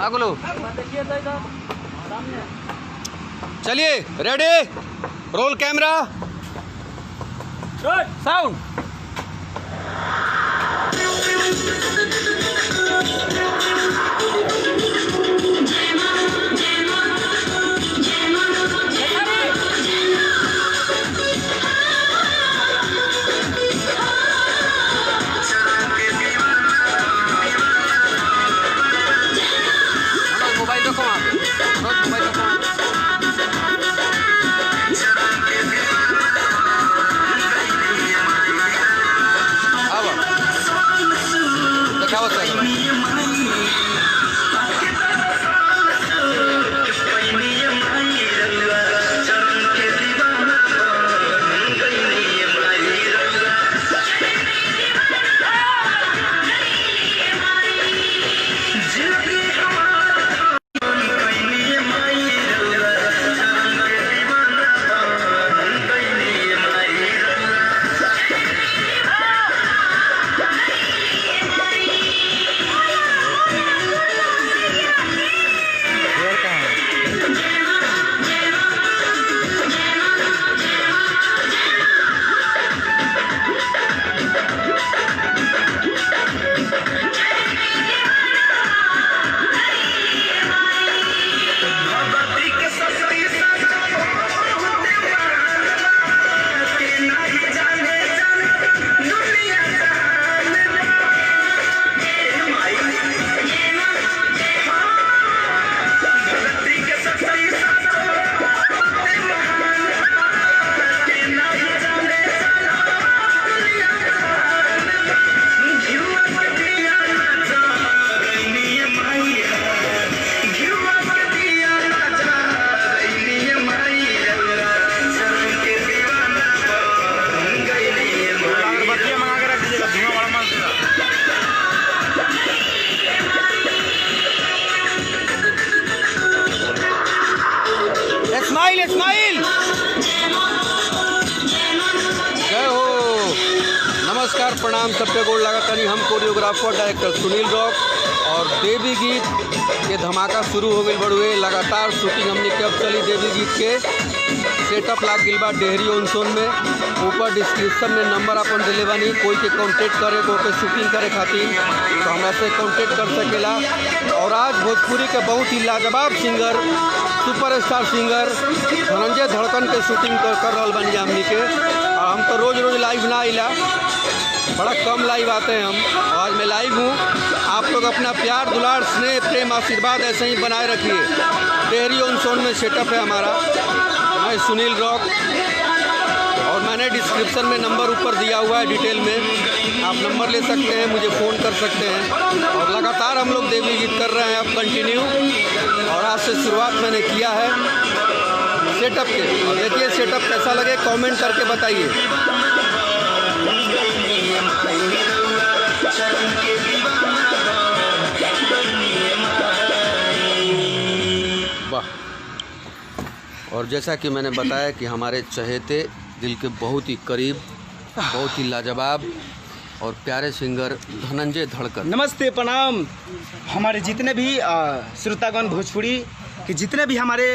आगलो चलिए, ready, roll camera, sound. Mobile रखो वहाँ पे, मोबाइल रखो। Smile smile. जय हो, नमस्कार, प्रणाम, सबके गोड़ लगातानी। हम कोरियोग्राफर डायरेक्टर सुनील रॉक और देवी गीत के धमाका शुरू हो गई बड़ुए। लगातार शूटिंग हमने कब चली देवी गीत के सेटअप लाग गिल बा डेहरी ऑनसोन में। ऊपर डिस्क्रिप्शन में नंबर अपन दिले बानी, कोई के कॉन्टेक्ट करे को के शूटिंग करे खातिर तो हमरा से कॉन्टेक्ट कर सकेला। और आज भोजपुरी के बहुत ही लाजवाब सिंगर, सुपरस्टार सिंगर धनंजय धड़कन के शूटिंग कर रहा बानी हमनी के। और हम तो रोज़ रोज़ लाइव ना आइला, बड़ा कम लाइव आते हैं हम। और आज मैं लाइव हूँ। आप लोग अपना प्यार, दुलार, स्नेह, प्रेम, आशीर्वाद ऐसे ही बनाए रखिए। डेहरी ऑनसोन में सेटअप है हमारा। मैं सुनील रॉक, और मैंने डिस्क्रिप्शन में नंबर ऊपर दिया हुआ है डिटेल में, आप नंबर ले सकते हैं, मुझे फ़ोन कर सकते हैं। और लगातार हम लोग देवी गीत कर रहे हैं अब कंटिन्यू। और आज से शुरुआत मैंने किया है सेटअप के। और देखिए सेटअप कैसा लगे कमेंट करके बताइए। वाह। और जैसा कि मैंने बताया कि हमारे चहेते दिल के बहुत ही करीब, बहुत ही लाजवाब और प्यारे सिंगर धनंजय धड़कन। नमस्ते, प्रणाम। हमारे जितने भी श्रोतागण भोजपुरी के जितने भी हमारे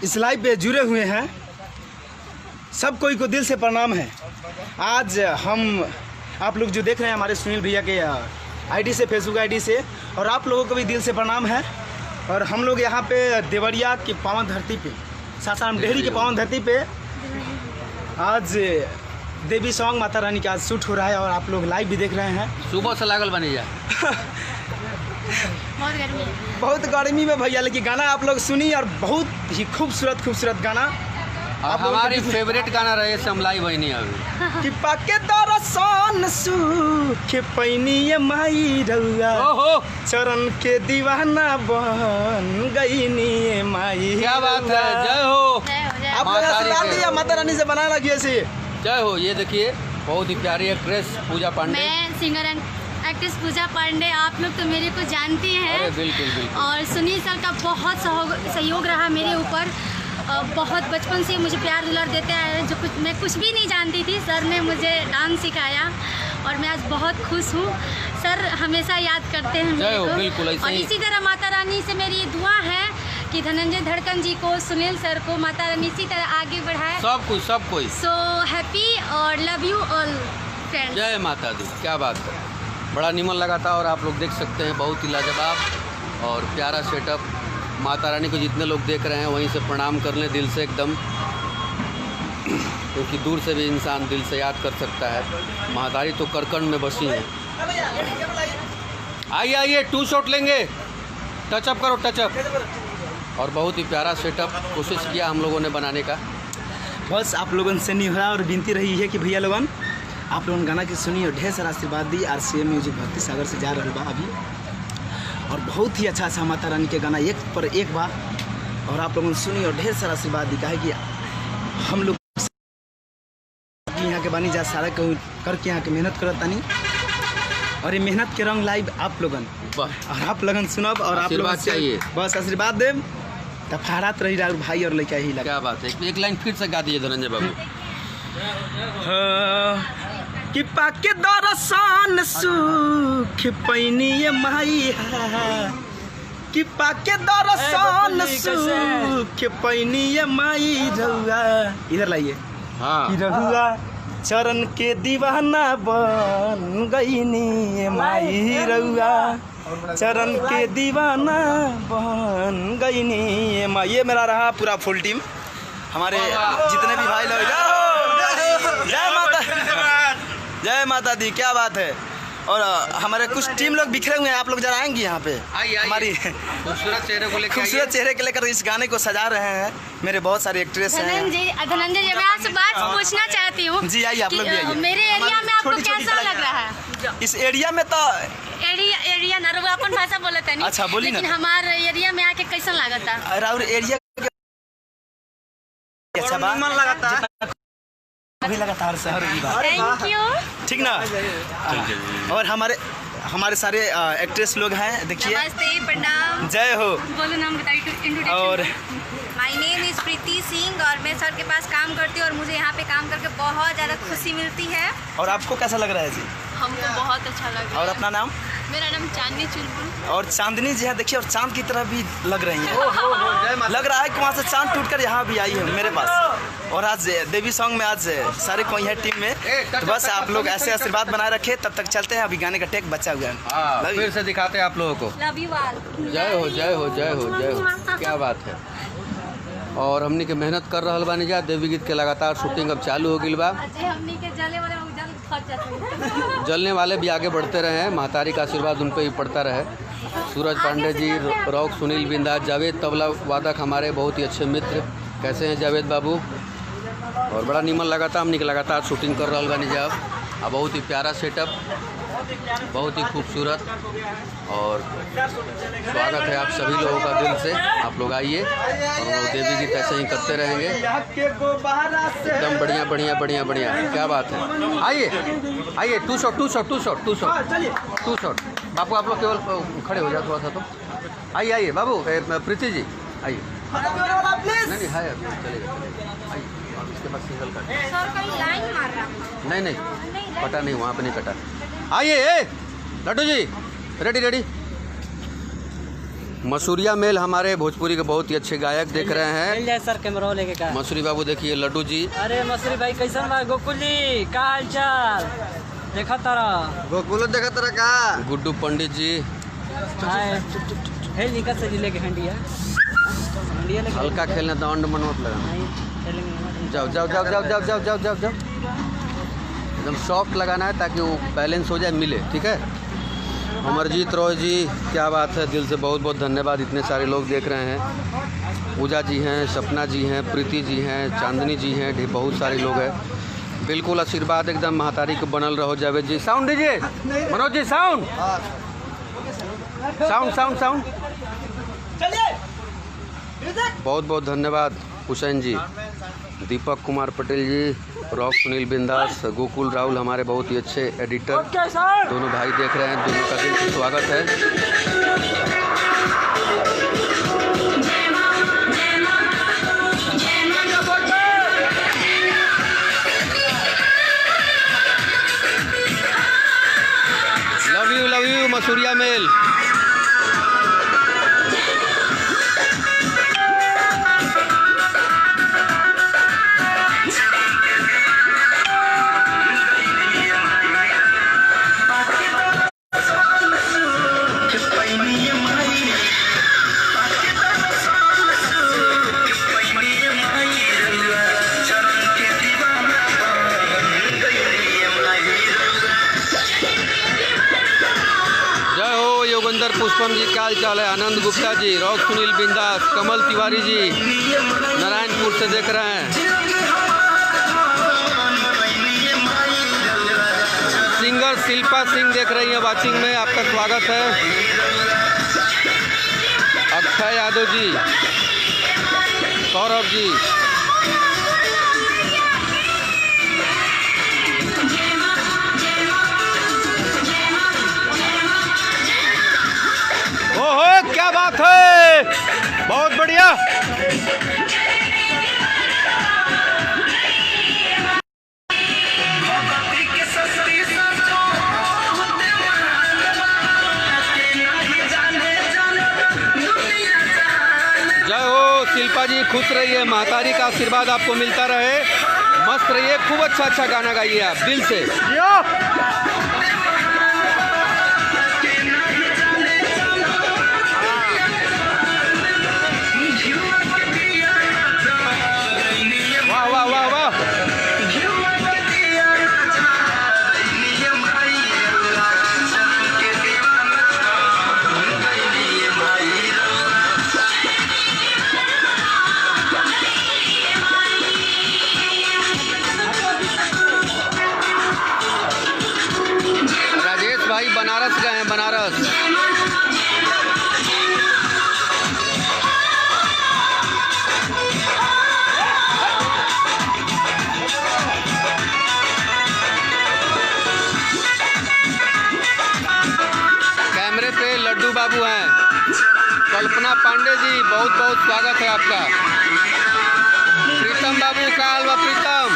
इस लाइव पे जुड़े हुए हैं, सब कोई को दिल से प्रणाम है। आज हम आप लोग जो देख रहे हैं हमारे सुनील भैया के आईडी से, फेसबुक आईडी से, और आप लोगों को भी दिल से प्रणाम है। और हम लोग यहाँ पे देवरिया की पावन धरती पे, सासाराम डेहरी की पावन धरती पे आज देवी सॉन्ग माता रानी का आज शूट हो रहा है। और आप लोग लाइव भी देख रहे हैं। सुबह से लागल बनी जा बहुत गर्मी में भैया, लेकिन गाना आप लोग सुनी और बहुत ही खूबसूरत गाना। आप हमारी फेवरेट गाना रहे से हम लाइव बनी अभी कि पाके दरसन सुख पैनी माई रउआ, चरण के दीवाना बन गई माई। क्या बात है, जय हो। आप लोग माता रानी से बनाना लगी से जय हो। ये देखिए बहुत ही प्यारी एक्ट्रेस पूजा पांडे। मैं सिंगर एंड एक्ट्रेस पूजा पांडे। आप लोग तो मेरे को जानती हैं। अरे बिल्कुल बिल्कुल। और सुनील सर का बहुत सहयोग रहा मेरे ऊपर। बहुत बचपन से मुझे प्यार दुलार देते आए हैं। मैं कुछ भी नहीं जानती थी, सर ने मुझे डांस सिखाया और मैं आज बहुत खुश हूँ। सर हमेशा याद करते हैं मेरे को। बिल्कुल ऐसे और ही। इसी तरह माता रानी से मेरी दुआ है कि धनंजय धड़कन जी को, सुनील सर को माता रानी इसी तरह आगे बढ़ाए। सब कोई सो हैप्पी और लव यू ऑल फ्रेंड्स। जय माता दी। क्या बात है, बड़ा निमन लगा था। और आप लोग देख सकते हैं बहुत ही लाजवाब और प्यारा सेटअप। माता रानी को जितने लोग देख रहे हैं वहीं से प्रणाम कर लें दिल से एकदम, क्योंकि दूर से भी इंसान दिल से याद कर सकता है। महातारी तो करकन में बसी है। आइए 2 शॉट लेंगे, टचअप करो टचअप। और बहुत ही प्यारा सेटअप कोशिश किया हम लोगों ने बनाने का। बस आप लोगों से निहोरा और विनती रही है कि भैया लोगन आप लोगन गाना की सुनी और ढेर सारा आशीर्वाद दी। RCM म्यूजिक भक्ति सागर से जा रहा बा अभी, और बहुत ही अच्छा माता रानी के गाना एक पर एक बा, और आप लोगों ने सुनी और ढेर सारा आशीर्वाद दी। कहे कि हम लोग यहाँ के बानी जा सारा करके यहाँ के मेहनत करत तानी, और ये मेहनत के रंग लाइव आप लोगन, और आप लोगन सुनब और आप लोगन चाहिए बस आशीर्वाद देव तब फहरात रही रहा भाई और लड़का ही लगा। क्या बात है, एक लाइन फिर से गा दीजिए धनंजय बाबू। कि पाके दरसान सुख पैनी माई है, कि पाके दरसान सुख पैनी माई रहुआ। इधर लाइए। हाँ, रहुआ चरण के दीवाना बन गईनी माई रहुआ, चरण के दीवाना बन गईनी माई। ये मेरा रहा पूरा फुल टीम, हमारे जितने भी भाई लोग। जय माता दी। क्या बात है। और हमारे कुछ टीम लोग बिखरे हुए हैं, आप लोग जरा आएंगे यहाँ पे। हमारी खूबसूरत चेहरे को लेकर, खूबसूरत चेहरे के लेकर इस गाने को सजा रहे हैं मेरे बहुत सारे एक्ट्रेस हैं। धनंजय जी, मैं आपसे बात पूछना चाहती हूँ। जी आइए, आप लोग भी आइए। मेरे एरिया में आपको कैसा लग रहा है? इस एरिया में तो एरिया नरवा अपन भाषा बोला था नहीं। अच्छा, बोली ना। लेकिन हमारे एरिया में आके कैसा लगा था? और एरिया अच्छा बात लगाता अभी लगातार शहर की बात। Thank you. ठीक ना। और हमारे सारे एक्ट्रेस लोग हैं, देखिए। नमस्ते, प्रणाम। जय हो। बोलो नाम बताइए। और माय नेम इज़ प्रीति सिंह और मैं सर के पास काम करती हूँ और मुझे यहाँ पे काम करके बहुत ज़्यादा खुशी मिलती है। और आपको कैसा लग रहा है जी? हमको बहुत अच्छा लग रहा है। और अपना नाम? मेरा नाम चांदनी चुलबुल। और चांदनी जी है, देखिए, और चांद की तरह भी लग रही है। लग रहा है कि वहाँ से चांद टूटकर यहाँ भी आई है मेरे पास। और आज देवी सॉन्ग में आज सारे कोई है टीम में, तो बस आप लोग ऐसे आशीर्वाद बनाए रखे। तब तक चलते हैं, अभी गाने का टेक बचा हुआ है। फिर से दिखाते हैं आप लोगों को। Love you all. जय हो जय हो जय हो जय हो। क्या बात है। और हमनी के मेहनत कर रहा बानी जा। देवी गीत के लगातार शूटिंग अब चालू हो गई बा। जलने वाले भी आगे बढ़ते रहे हैं, महतारी का आशीर्वाद उन पर ही पड़ता रहे। सूरज पांडे जी, रॉक सुनील बिंदास, जावेद तबला वादक हमारे बहुत ही अच्छे मित्र। कैसे हैं जावेद बाबू? और बड़ा नीमन लगा था। हमने लगातार शूटिंग कर रहा बानी जा। अब बहुत ही प्यारा सेटअप, बहुत ही खूबसूरत, और स्वागत है आप सभी लोगों का दिल से। आप लोग आइए और हम लोग देवी गीत ऐसे ही करते रहेंगे, एकदम बढ़िया बढ़िया बढ़िया बढ़िया। क्या बात है। आइए 2 शॉट। बापू आप लोग केवल खड़े हो जाए थोड़ा सा, तो आइए बाबू। प्रीति जी आइए। नहीं है, चलेगा। आइए, इसके बाद सिंगल कट। सर कहीं लाइन मार रहा। नहीं कटा नहीं, वहाँ पे नहीं कटा। आइए लड्डू जी, रेडी। मसूरिया मेल हमारे भोजपुरी के बहुत ही अच्छे गायक देख रहे हैं। सर कैमरा लेके का मसूरी बाबू देखिए, लड्डू जी। अरे मसूरी भाई कैसन बा? गोकुल जी का हाल चाल? देखा तारा गोकुल देखा तरह का। गुड्डू पंडित जी, हेल निकल से जिले के हंडिया लेके हल्का खेलने दंड मनोत लगाना। जाओ। एकदम सॉफ्ट लगाना है ताकि वो बैलेंस हो जाए, मिले। ठीक है। अमरजीत रॉय जी, क्या बात है, दिल से बहुत बहुत धन्यवाद। इतने सारे लोग देख रहे हैं। पूजा जी हैं, सपना जी हैं, प्रीति जी हैं, चांदनी जी हैं, बहुत सारे लोग हैं। बिल्कुल आशीर्वाद एकदम महतारी को बनल रहो। जावेद जी साउंड दीजिए। मनोज जी साउंड। बहुत बहुत धन्यवाद। हुसैन जी, दीपक कुमार पटेल जी, रॉक सुनील बिंदास, गोकुल राहुल हमारे बहुत ही अच्छे एडिटर, दोनों भाई देख रहे हैं। दोनों का दिल से स्वागत है। मसूरिया मेल। योगेंद्र पुष्पम जी क्या हाल चाल है? आनंद गुप्ता जी, रॉक सुनील बिंदास, कमल तिवारी जी नारायणपुर से देख रहे हैं। सिंगर शिल्पा सिंह देख रही हैं वाचिंग में, आपका स्वागत है। अक्षय यादव जी, सौरभ जी, ओहो क्या बात है, बहुत बढ़िया। जय हो शिल्पा जी, खुश रहिए, महतारी का आशीर्वाद आपको मिलता रहे, मस्त रहिए, खूब अच्छा गाना गाइए आप दिल से। बनारस गए हैं, बनारस। कैमरे पे लड्डू बाबू हैं। कल्पना पांडे जी, बहुत बहुत स्वागत है आपका। प्रीतम बाबू का हलवा, प्रीतम।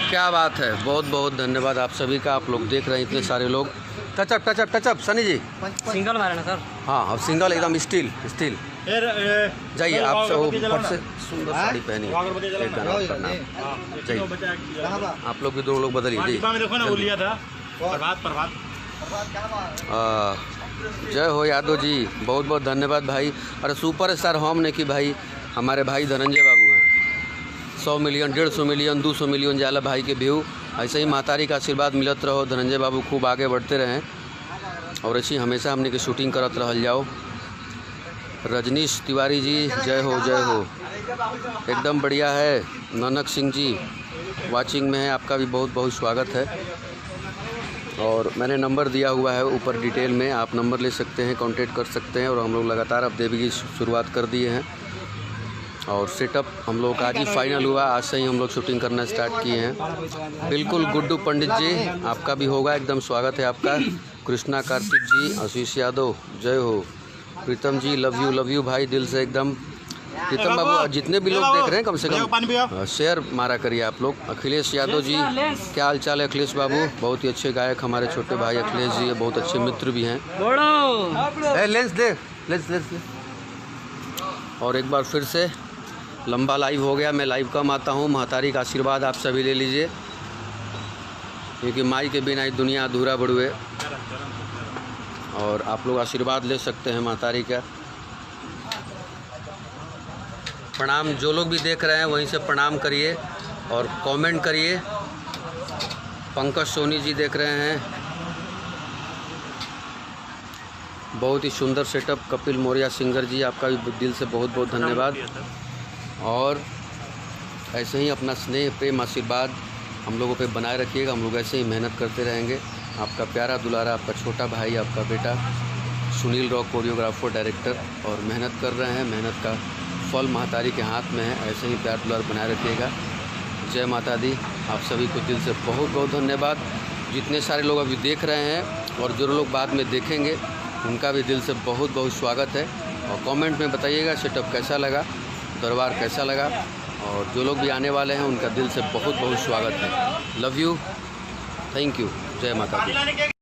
क्या बात है, बहुत बहुत धन्यवाद आप सभी का। आप लोग देख रहे हैं, इतने सारे लोग। टचअप सनी जी, सिंगल मारे ना सर। हाँ, अब सिंगल एकदम स्टील जाइए आप ऊपर से सुंदर साड़ी पहनी एक गाना करना चाहिए। आप लोग भी दोनों लोग बदलिए जी। जय हो यादव जी, बहुत बहुत धन्यवाद भाई। अरे सुपर स्टार हम ने कि भाई हमारे भाई धनंजय बाबू हैं। 100 मिलियन, 150 मिलियन, 200 मिलियन जाला भाई के व्यू। ऐसे ही मातारी का आशीर्वाद मिलत रहो, धनंजय बाबू खूब आगे बढ़ते रहें और ऐसी हमेशा हमने की शूटिंग करत रहल जाओ। रजनीश तिवारी जी, जय हो एकदम बढ़िया है। ननक सिंह जी वाचिंग में है, आपका भी बहुत बहुत स्वागत है। और मैंने नंबर दिया हुआ है ऊपर डिटेल में, आप नंबर ले सकते हैं, कांटेक्ट कर सकते हैं। और हम लोग लगातार अब देवी की शुरुआत कर दिए हैं और सेटअप हम लोग का आज ही फाइनल हुआ। आज से ही हम लोग शूटिंग करना स्टार्ट किए हैं। बिल्कुल गुड्डू पंडित जी, आपका भी होगा, एकदम स्वागत है आपका। कृष्णा कार्तिक जी, आशीष यादव, जय हो। प्रीतम जी, लव यू भाई, दिल से एकदम। प्रीतम बाबू, जितने भी लोग देख रहे हैं कम से कम शेयर मारा करिए आप लोग। अखिलेश यादव जी, क्या हाल चाल है अखिलेश बाबू? बहुत ही अच्छे गायक हमारे छोटे भाई अखिलेश जी, बहुत अच्छे मित्र भी हैं। लेंस दे। और एक बार फिर से लंबा लाइव हो गया, मैं लाइव कम आता हूँ। महतारी का आशीर्वाद आप सभी ले लीजिए, क्योंकि माई के बिना दुनिया अधूरा बड़ुए। और आप लोग आशीर्वाद ले सकते हैं महतारी का। प्रणाम, जो लोग भी देख रहे हैं वहीं से प्रणाम करिए और कमेंट करिए। पंकज सोनी जी देख रहे हैं, बहुत ही सुंदर सेटअप। कपिल मौर्य सिंगर जी, आपका भी दिल से बहुत बहुत धन्यवाद। और ऐसे ही अपना स्नेह प्रेम आशीर्वाद हम लोगों पे बनाए रखिएगा। हम लोग ऐसे ही मेहनत करते रहेंगे। आपका प्यारा दुलारा, आपका छोटा भाई, आपका बेटा सुनील रॉक, कोरियोग्राफर डायरेक्टर, और मेहनत कर रहे हैं। मेहनत का फल महतारी के हाथ में है। ऐसे ही प्यार दुलार बनाए रखिएगा। जय माता दी। आप सभी को दिल से बहुत बहुत धन्यवाद। जितने सारे लोग अभी देख रहे हैं और जो लोग बाद में देखेंगे उनका भी दिल से बहुत बहुत स्वागत है। और कमेंट में बताइएगा सेटअप कैसा लगा, दरबार कैसा लगा, और जो लोग भी आने वाले हैं उनका दिल से बहुत बहुत स्वागत है। लव यू, थैंक यू, जय माता दी।